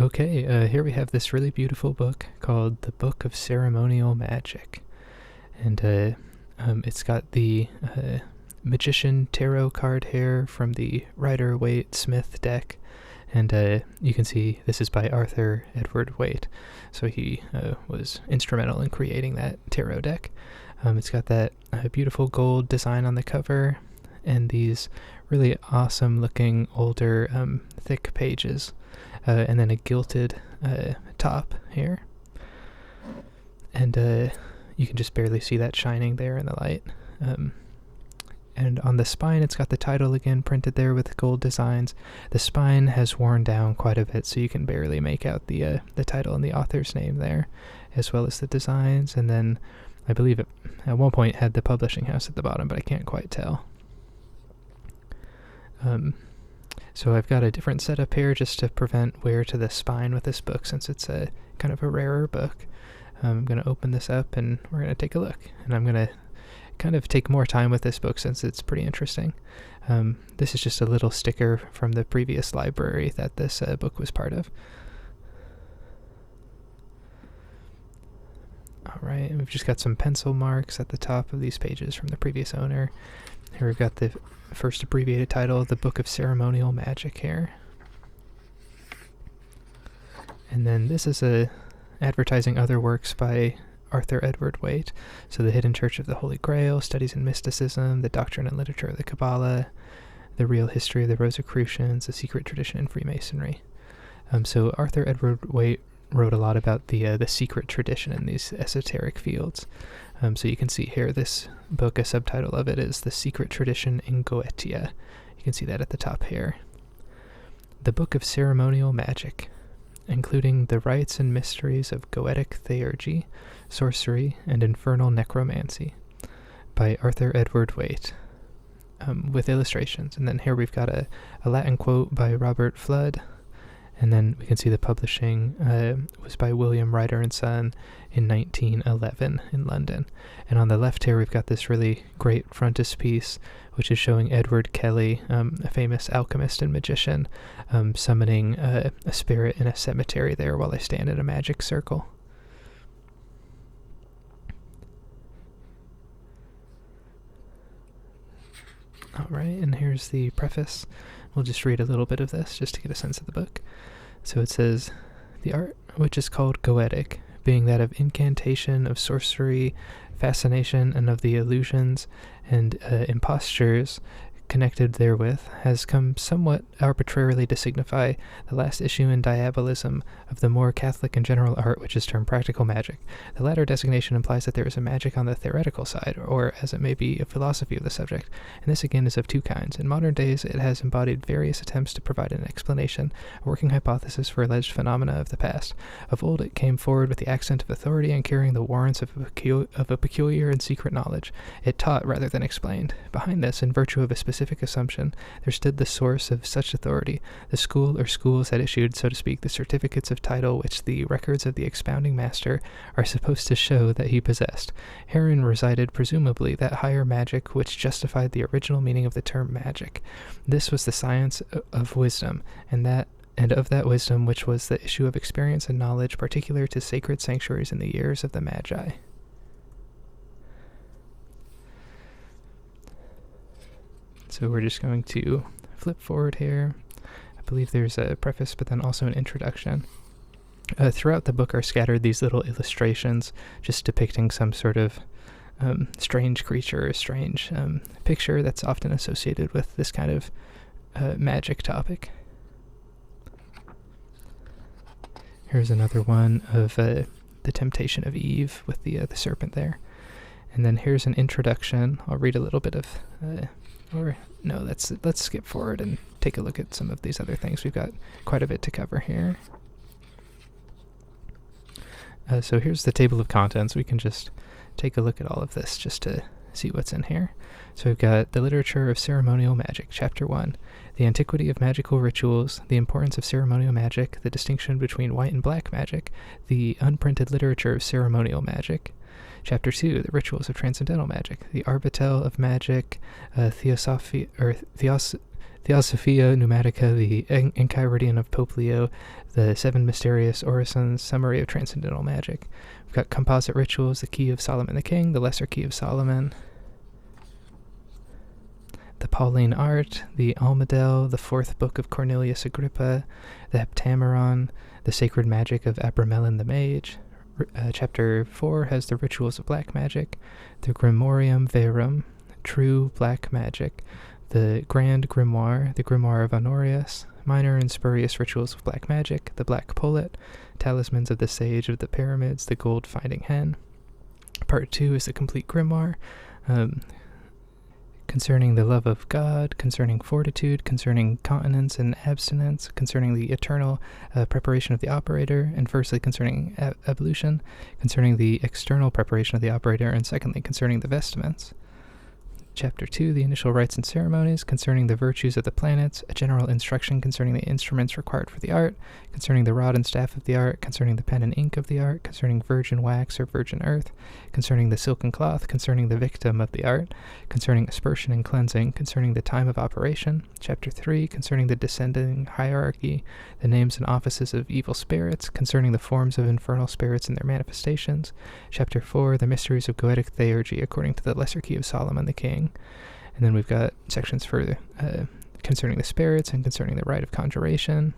Okay, here we have this really beautiful book called The Book of Ceremonial Magic. And it's got the Magician Tarot card here from the Rider-Waite-Smith deck. And you can see this is by Arthur Edward Waite. So he was instrumental in creating that tarot deck. It's got that beautiful gold design on the cover and these really awesome looking older thick pages. And then a gilded top here. And you can just barely see that shining there in the light. And on the spine, it's got the title again printed there with gold designs. The spine has worn down quite a bit, so you can barely make out the title and the author's name there, as well as the designs. And then I believe it at one point had the publishing house at the bottom, but I can't quite tell. So I've got a different setup here just to prevent wear to the spine with this book, since it's a kind of a rarer book. I'm going to open this up and we're going to take a look. And I'm going to kind of take more time with this book since it's pretty interesting. This is just a little sticker from the previous library that this book was part of. Alright, we've just got some pencil marks at the top of these pages from the previous owner. Here we've got the first abbreviated title, The Book of Ceremonial Magic here. And then this is advertising other works by Arthur Edward Waite. So The Hidden Church of the Holy Grail, Studies in Mysticism, The Doctrine and Literature of the Kabbalah, The Real History of the Rosicrucians, The Secret Tradition in Freemasonry. So Arthur Edward Waite wrote a lot about the secret tradition in these esoteric fields. So you can see here, this book, a subtitle of it is The Secret Tradition in Goetia. You can see that at the top here. The Book of Ceremonial Magic, including the rites and mysteries of Goetic theurgy, sorcery, and infernal necromancy, by Arthur Edward Waite, with illustrations. And then here we've got a Latin quote by Robert Flood. And then we can see the publishing was by William Ryder and Son in 1911 in London. And on the left here, we've got this really great frontispiece, which is showing Edward Kelly, a famous alchemist and magician, summoning a spirit in a cemetery there while they stand in a magic circle. All right, and here's the preface. We'll just read a little bit of this just to get a sense of the book. So it says, the art, which is called Goetic, being that of incantation, of sorcery, fascination, and of the illusions and impostures connected therewith, has come somewhat arbitrarily to signify the last issue in diabolism of the more Catholic and general art which is termed practical magic. The latter designation implies that there is a magic on the theoretical side, or as it may be, a philosophy of the subject, and this again is of two kinds. In modern days it has embodied various attempts to provide an explanation, a working hypothesis for alleged phenomena of the past. Of old it came forward with the accent of authority and carrying the warrants of a peculiar and secret knowledge. It taught rather than explained. Behind this, in virtue of a specific assumption, there stood the source of such authority. The school or schools had issued, so to speak, the certificates of title which the records of the expounding master are supposed to show that he possessed. Herein resided presumably that higher magic which justified the original meaning of the term magic. This was the science of wisdom, and of that wisdom which was the issue of experience and knowledge particular to sacred sanctuaries in the years of the Magi. So we're just going to flip forward here. I believe there's a preface, but then also an introduction. Throughout the book are scattered these little illustrations, just depicting some sort of strange creature, or strange picture that's often associated with this kind of magic topic. Here's another one of the temptation of Eve with the serpent there. And then here's an introduction. I'll read a little bit of... let's skip forward and take a look at some of these other things. We've got quite a bit to cover here. So here's the table of contents. We can just take a look at all of this just to see what's in here. So we've got the literature of ceremonial magic, Chapter 1, the antiquity of magical rituals, the importance of ceremonial magic, the distinction between white and black magic, the unprinted literature of ceremonial magic. Chapter 2, the rituals of transcendental magic, the arbitel of magic, Theosophia Pneumatica, the Enchiridion of Pope Leo, the Seven Mysterious Orisons, Summary of Transcendental Magic. We've got Composite Rituals, the Key of Solomon the King, the Lesser Key of Solomon, the Pauline Art, the Almadel, the Fourth Book of Cornelius Agrippa, the Heptameron, the Sacred Magic of Abramelin the Mage. Chapter 4 has the Rituals of Black Magic, the Grimorium Verum, True Black Magic, the Grand Grimoire, the Grimoire of Honorius, Minor and Spurious Rituals of Black Magic, the Black Pullet, Talismans of the Sage of the Pyramids, the Gold Finding Hen. Part 2 is the Complete Grimoire, concerning the love of God, concerning fortitude, concerning continence and abstinence, concerning the eternal preparation of the operator, and firstly concerning evolution, concerning the external preparation of the operator, and secondly concerning the vestments. Chapter 2, the initial rites and ceremonies, concerning the virtues of the planets, a general instruction concerning the instruments required for the art, concerning the rod and staff of the art, concerning the pen and ink of the art, concerning virgin wax or virgin earth, concerning the silken cloth, concerning the victim of the art, concerning aspersion and cleansing, concerning the time of operation. Chapter 3, concerning the descending hierarchy, the names and offices of evil spirits, concerning the forms of infernal spirits and their manifestations. Chapter 4, the mysteries of goetic theurgy according to the Lesser Key of Solomon the King. And then we've got sections for concerning the spirits and concerning the rite of conjuration.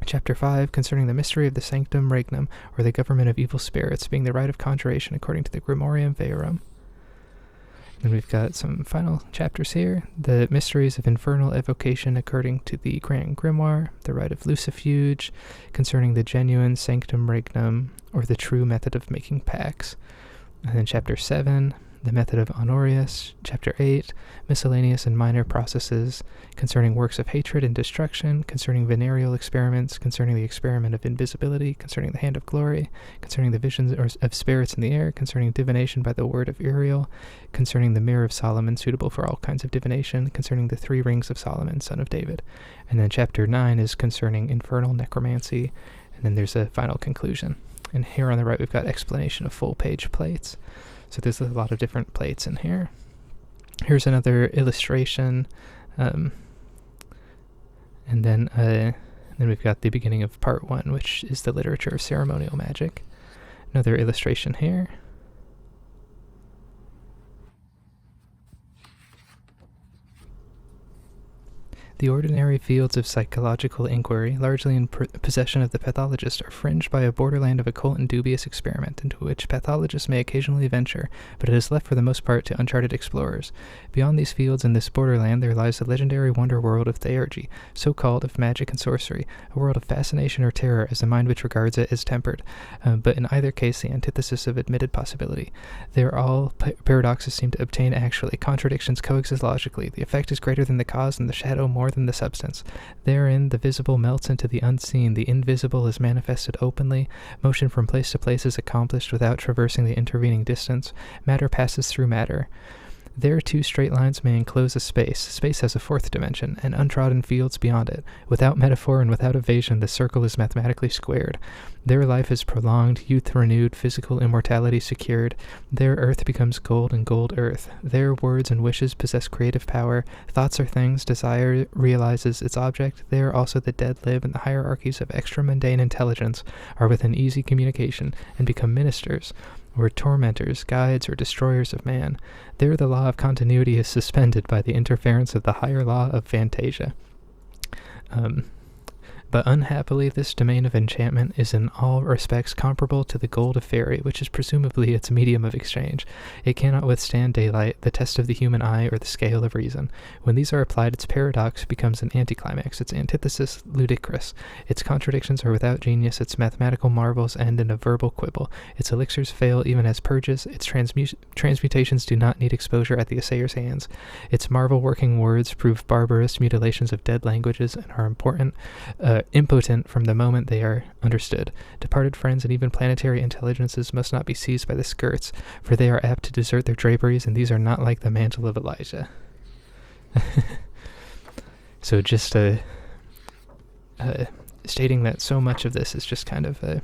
Chapter 5, concerning the mystery of the Sanctum Regnum, or the government of evil spirits, being the rite of conjuration according to the Grimorium Verum. Then we've got some final chapters here. The mysteries of infernal evocation according to the Grand Grimoire, the rite of lucifuge, concerning the genuine Sanctum Regnum, or the true method of making pacts. And then chapter 7, the method of Honorius. Chapter 8, miscellaneous and minor processes concerning works of hatred and destruction, concerning venereal experiments, concerning the experiment of invisibility, concerning the hand of glory, concerning the visions of spirits in the air, concerning divination by the word of Uriel, concerning the mirror of Solomon, suitable for all kinds of divination, concerning the 3 rings of Solomon, son of David. And then chapter 9 is concerning infernal necromancy, and then there's a final conclusion. And here on the right we've got explanation of full-page plates. So there's a lot of different plates in here. Here's another illustration, and then we've got the beginning of part 1, which is the literature of ceremonial magic. Another illustration here. The ordinary fields of psychological inquiry, largely in possession of the pathologist, are fringed by a borderland of occult and dubious experiment, into which pathologists may occasionally venture, but it is left for the most part to uncharted explorers. Beyond these fields and this borderland there lies the legendary wonder world of theurgy, so called of magic and sorcery, a world of fascination or terror as the mind which regards it is tempered, but in either case the antithesis of admitted possibility. There all paradoxes seem to obtain actually, contradictions coexist logically, the effect is greater than the cause and the shadow more than the substance. Therein the visible melts into the unseen, the invisible is manifested openly, motion from place to place is accomplished without traversing the intervening distance, matter passes through matter. There 2 straight lines may enclose a space. Space has a 4th dimension, and untrodden fields beyond it. Without metaphor and without evasion, the circle is mathematically squared. There life is prolonged, youth renewed, physical immortality secured. There earth becomes gold and gold earth. There words and wishes possess creative power. Thoughts are things, desire realizes its object. There also the dead live, and the hierarchies of extra-mundane intelligence are within easy communication, and become ministers, or tormentors, guides, or destroyers of man. There the law of continuity is suspended by the interference of the higher law of fantasia. But unhappily this domain of enchantment is in all respects comparable to the gold of fairy, which is presumably its medium of exchange. It cannot withstand daylight, the test of the human eye, or the scale of reason. When these are applied, its paradox becomes an anticlimax, its antithesis ludicrous. Its contradictions are without genius, its mathematical marvels end in a verbal quibble. Its elixirs fail even as purges, its transmutations do not need exposure at the assayer's hands. Its marvel-working words prove barbarous mutilations of dead languages and are impotent from the moment they are understood. Departed friends and even planetary intelligences must not be seized by the skirts, for they are apt to desert their draperies, and these are not like the mantle of Elijah. So just stating that so much of this is just kind of,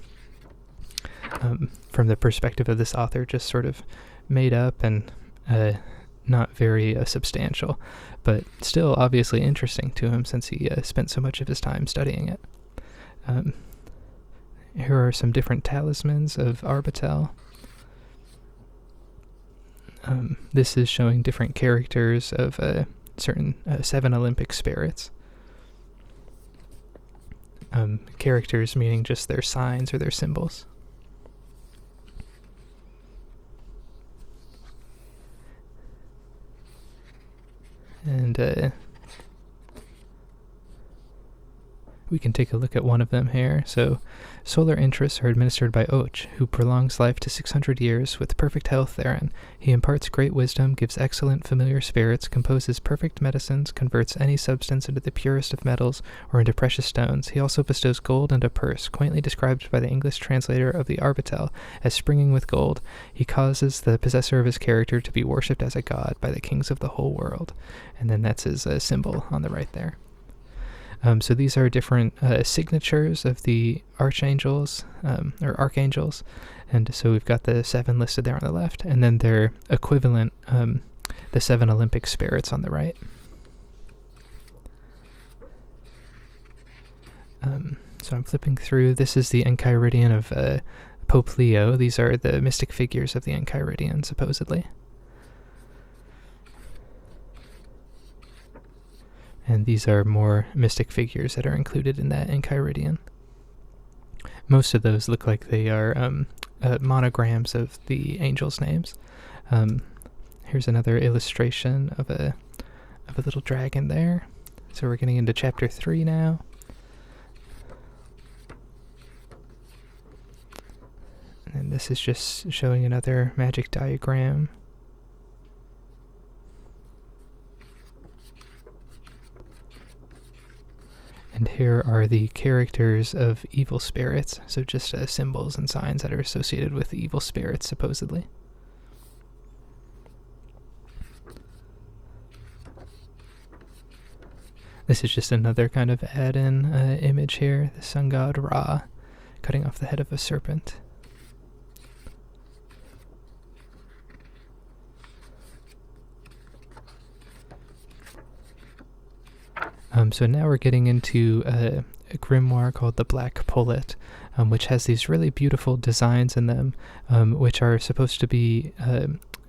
from the perspective of this author, just sort of made up and not very substantial, but still obviously interesting to him since he spent so much of his time studying it. Here are some different talismans of Arbitel. This is showing different characters of certain 7 Olympic spirits. Characters meaning just their signs or their symbols. And we can take a look at one of them here. So, solar interests are administered by Och, who prolongs life to 600 years with perfect health therein. He imparts great wisdom, gives excellent familiar spirits, composes perfect medicines, converts any substance into the purest of metals or into precious stones. He also bestows gold and a purse, quaintly described by the English translator of the Arbitel as springing with gold. He causes the possessor of his character to be worshipped as a god by the kings of the whole world. And then that's his symbol on the right there. So these are different signatures of the archangels, or archangels, and so we've got the 7 listed there on the left, and then their equivalent, the 7 Olympic spirits on the right. So I'm flipping through. This is the Enchiridion of Pope Leo. These are the mystic figures of the Enchiridion, supposedly. And these are more mystic figures that are included in that Enchiridion. Most of those look like they are monograms of the angels' names. Here's another illustration of a little dragon there. So we're getting into chapter 3 now. And this is just showing another magic diagram. And here are the characters of evil spirits, so just symbols and signs that are associated with evil spirits, supposedly. This is just another kind of add-in image here, the sun god Ra, cutting off the head of a serpent. So now we're getting into a grimoire called the Black Pullet, which has these really beautiful designs in them, which are supposed to be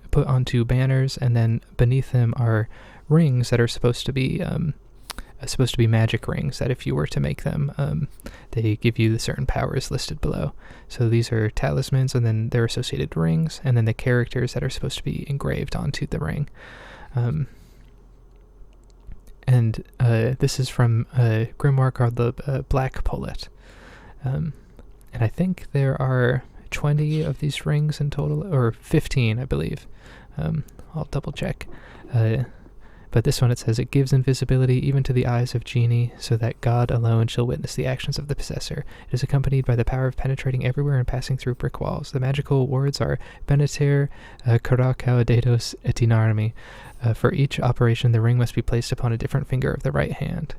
put onto banners, and then beneath them are rings that are supposed to be magic rings, that if you were to make them, they give you the certain powers listed below. So these are talismans, and then their associated rings, and then the characters that are supposed to be engraved onto the ring. And this is from a grimoire called the Black Pullet. And I think there are 20 of these rings in total, or 15, I believe. I'll double check. But this one, it says, it gives invisibility even to the eyes of genii, so that God alone shall witness the actions of the possessor. It is accompanied by the power of penetrating everywhere and passing through brick walls. The magical words are Beniter, Karakau, Datos, et Inarmi. For each operation, the ring must be placed upon a different finger of the right hand.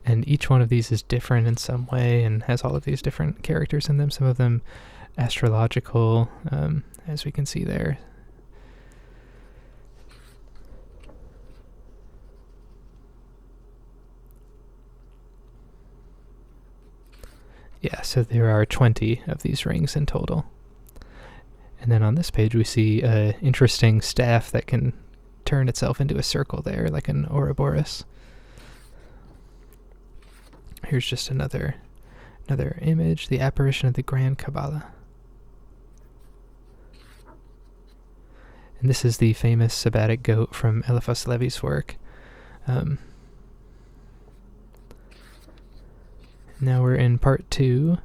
And each one of these is different in some way and has all of these different characters in them, some of them astrological, as we can see there. Yeah, so there are 20 of these rings in total. And then on this page we see an interesting staff that can turn itself into a circle there, like an Ouroboros. Here's just another image, the apparition of the Grand Kabbalah. And this is the famous sabbatic goat from Eliphas Levi's work. Now we're in part 2.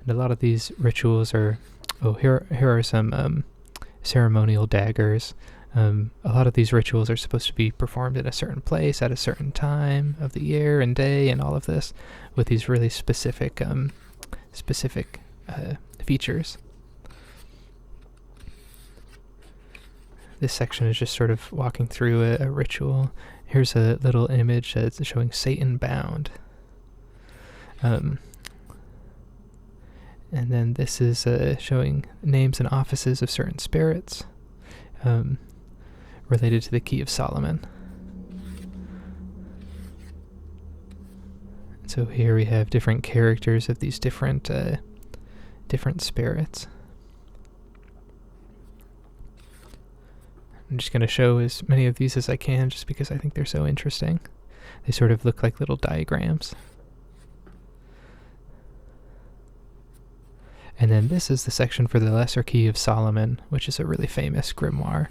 And a lot of these rituals are... Oh, here are some ceremonial daggers. A lot of these rituals are supposed to be performed in a certain place at a certain time of the year and day and all of this, with these really specific features. This section is just sort of walking through a ritual. Here's a little image that's showing Satan bound. And then this is showing names and offices of certain spirits related to the Key of Solomon. So here we have different characters of these different spirits. I'm just going to show as many of these as I can just because I think they're so interesting. They sort of look like little diagrams. And then this is the section for the Lesser Key of Solomon, which is a really famous grimoire.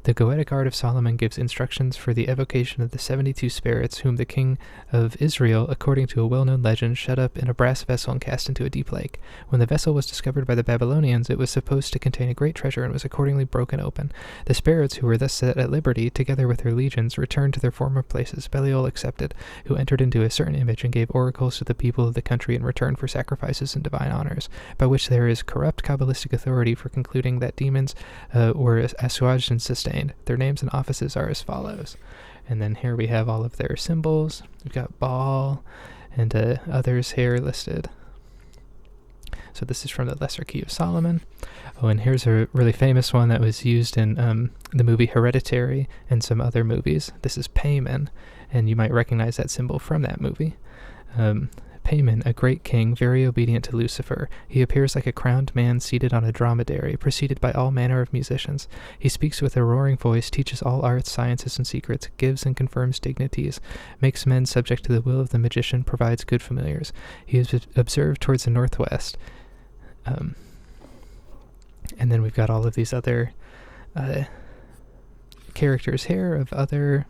The Goetic Art of Solomon gives instructions for the evocation of the 72 spirits whom the king of Israel, according to a well-known legend, shut up in a brass vessel and cast into a deep lake. When the vessel was discovered by the Babylonians, it was supposed to contain a great treasure and was accordingly broken open. The spirits, who were thus set at liberty, together with their legions, returned to their former places, Belial excepted, who entered into a certain image and gave oracles to the people of the country in return for sacrifices and divine honors, by which there is corrupt Kabbalistic authority for concluding that demons were assuaged and sustained. Their names and offices are as follows. And then here we have all of their symbols. We've got Baal and others here listed. So this is from the Lesser Key of Solomon. Oh, and here's a really famous one that was used in the movie Hereditary and some other movies. This is Payman, and you might recognize that symbol from that movie. Payman, a great king, very obedient to Lucifer. He appears like a crowned man seated on a dromedary, preceded by all manner of musicians. He speaks with a roaring voice, teaches all arts, sciences, and secrets, gives and confirms dignities, makes men subject to the will of the magician, provides good familiars. He is observed towards the northwest. And then we've got all of these other characters here of other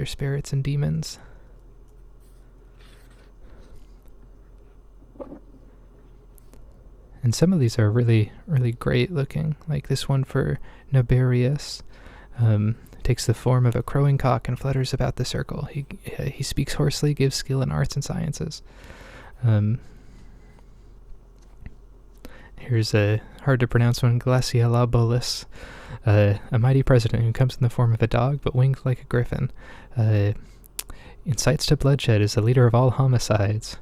spirits and demons. And some of these are really, really great looking. Like this one for Naberius takes the form of a crowing cock and flutters about the circle. He speaks hoarsely, gives skill in arts and sciences. Here's a hard to pronounce one, Glacialabolus, a mighty president who comes in the form of a dog but winged like a griffin. Incites to bloodshed, is the leader of all homicides.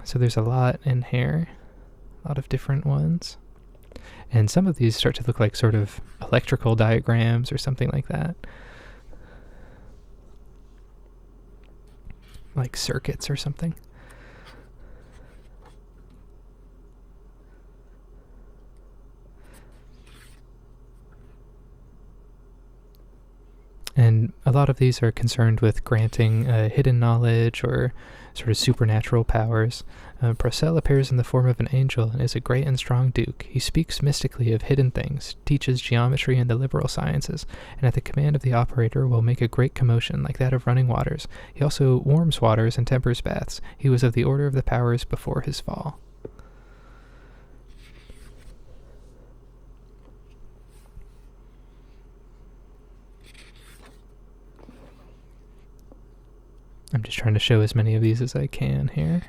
So there's a lot in here, a lot of different ones. And some of these start to look like sort of electrical diagrams or something like that. Like circuits or something. And a lot of these are concerned with granting hidden knowledge or sort of supernatural powers. Prel appears in the form of an angel and is a great and strong duke. He speaks mystically of hidden things, teaches geometry and the liberal sciences, and at the command of the operator will make a great commotion like that of running waters. He also warms waters and tempers baths. He was of the order of the powers before his fall. I'm just trying to show as many of these as I can here.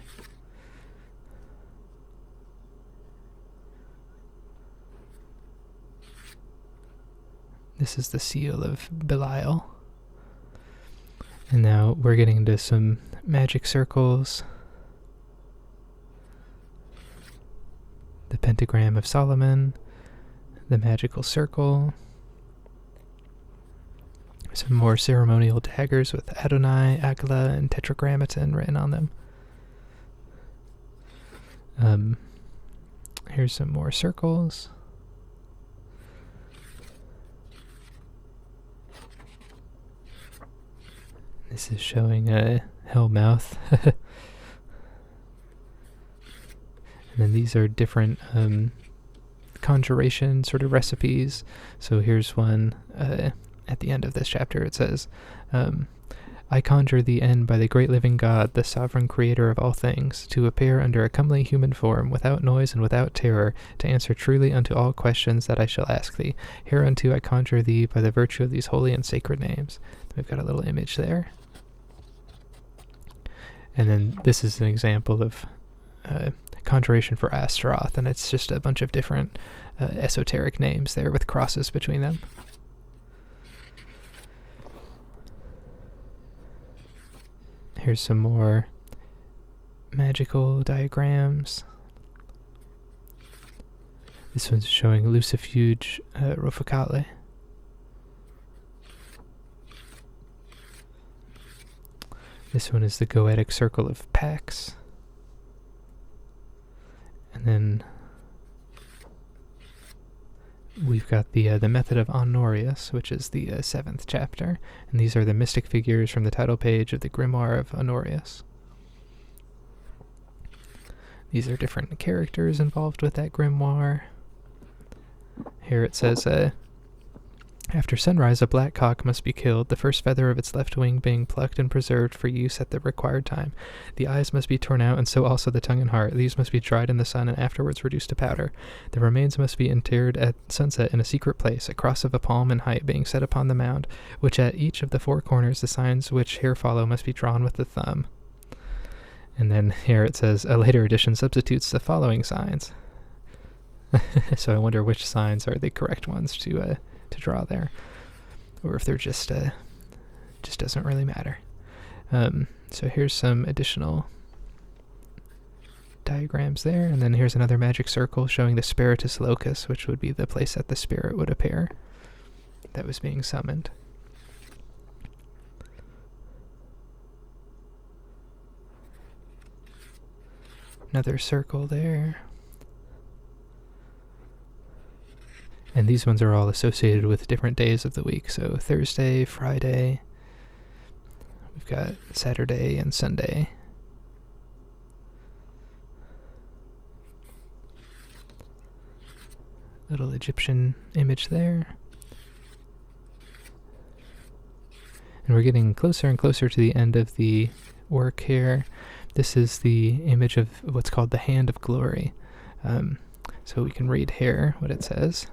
This is the seal of Belial. And now we're getting into some magic circles. The pentagram of Solomon, the magical circle. Some more ceremonial daggers with Adonai, Agla, and Tetragrammaton written on them. Here's some more circles. This is showing a hellmouth. And then these are different conjuration sort of recipes. So here's one at the end of this chapter. It says, I conjure thee end by the great living God, the sovereign creator of all things, to appear under a comely human form, without noise and without terror, to answer truly unto all questions that I shall ask thee. Hereunto I conjure thee by the virtue of these holy and sacred names. We've got a little image there. And then this is an example of conjuration for Astaroth, and it's just a bunch of different esoteric names there with crosses between them. Here's some more magical diagrams. This one's showing Lucifuge Rofocale. This one is the Goetic Circle of Pax. And then we've got the Method of Honorius, which is the 7th chapter. And these are the mystic figures from the title page of the Grimoire of Honorius. These are different characters involved with that grimoire. Here it says, after sunrise, a black cock must be killed, the first feather of its left wing being plucked and preserved for use at the required time. The eyes must be torn out, and so also the tongue and heart. These must be dried in the sun and afterwards reduced to powder. The remains must be interred at sunset in a secret place, a cross of a palm in height being set upon the mound, which at each of the 4 corners the signs which here follow must be drawn with the thumb. And then here it says, a later edition substitutes the following signs. So I wonder which signs are the correct ones to draw there, or if they're just doesn't really matter. So here's some additional diagrams there, and then here's another magic circle showing the Spiritus Locus, which would be the place that the spirit would appear that was being summoned. Another circle there. And these ones are all associated with different days of the week. So Thursday, Friday, we've got Saturday and Sunday. Little Egyptian image there. And we're getting closer and closer to the end of the work here. This is the image of what's called the Hand of Glory. So we can read here what it says.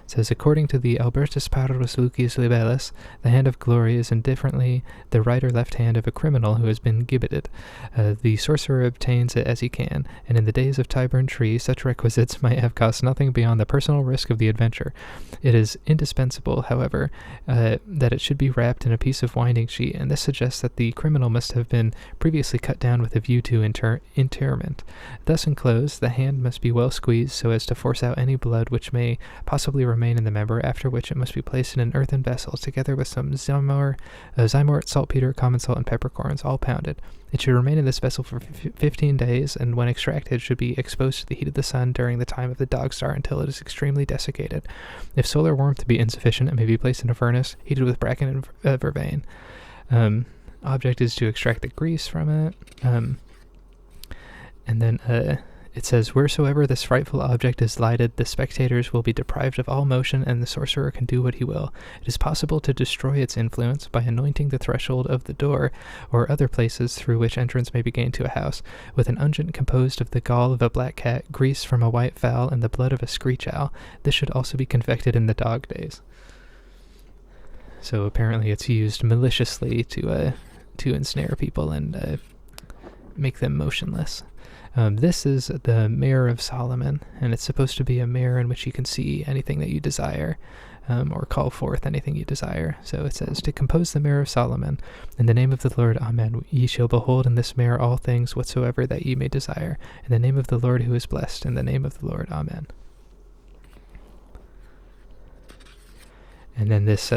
It says, according to the Albertus Parvus Lucius Libellus, the Hand of Glory is indifferently the right or left hand of a criminal who has been gibbeted. The sorcerer obtains it as he can, and in the days of Tyburn Tree, such requisites might have cost nothing beyond the personal risk of the adventure. It is indispensable, however, that it should be wrapped in a piece of winding sheet, and this suggests that the criminal must have been previously cut down with a view to interment. Thus enclosed, the hand must be well squeezed so as to force out any blood which may possibly remain in the member, after which it must be placed in an earthen vessel, together with some zymort, saltpeter, common salt, and peppercorns, all pounded. It should remain in this vessel for 15 days, and when extracted, should be exposed to the heat of the sun during the time of the dog star until it is extremely desiccated. If solar warmth be insufficient, it may be placed in a furnace, heated with bracken and vervain. Object is to extract the grease from it. And then it says, wheresoever this frightful object is lighted, the spectators will be deprived of all motion, and the sorcerer can do what he will. It is possible to destroy its influence by anointing the threshold of the door, or other places through which entrance may be gained to a house, with an unguent composed of the gall of a black cat, grease from a white fowl, and the blood of a screech owl. This should also be confected in the dog days. So apparently it's used maliciously to ensnare people and make them motionless. This is the Mirror of Solomon, and it's supposed to be a mirror in which you can see anything that you desire, or call forth anything you desire. So it says, to compose the Mirror of Solomon, in the name of the Lord, Amen. Ye shall behold in this mirror all things whatsoever that ye may desire, in the name of the Lord who is blessed, in the name of the Lord, Amen. And then this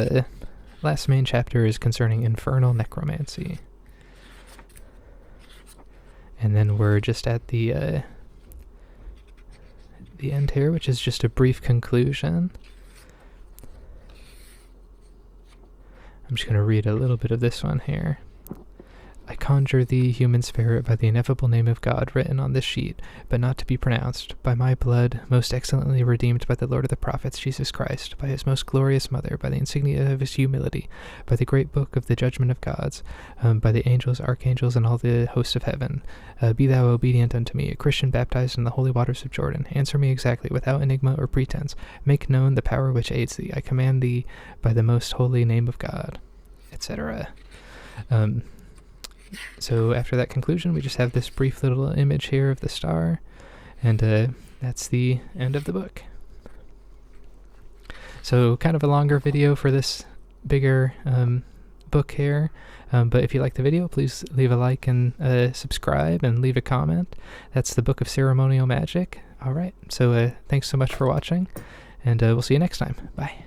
last main chapter is concerning infernal necromancy. And then we're just at the end here, which is just a brief conclusion. I'm just going to read a little bit of this one here. I conjure thee, human spirit, by the ineffable name of God written on this sheet, but not to be pronounced, by my blood, most excellently redeemed by the Lord of the prophets, Jesus Christ, by his most glorious mother, by the insignia of his humility, by the great book of the judgment of gods, by the angels, archangels, and all the hosts of heaven. Be thou obedient unto me, a Christian baptized in the holy waters of Jordan. Answer me exactly, without enigma or pretense. Make known the power which aids thee. I command thee by the most holy name of God, etc. So after that conclusion, we just have this brief little image here of the star, and that's the end of the book. So kind of a longer video for this bigger book here. But if you like the video, please leave a like and subscribe and leave a comment. That's the Book of Ceremonial Magic. All right, so thanks so much for watching, and we'll see you next time. Bye.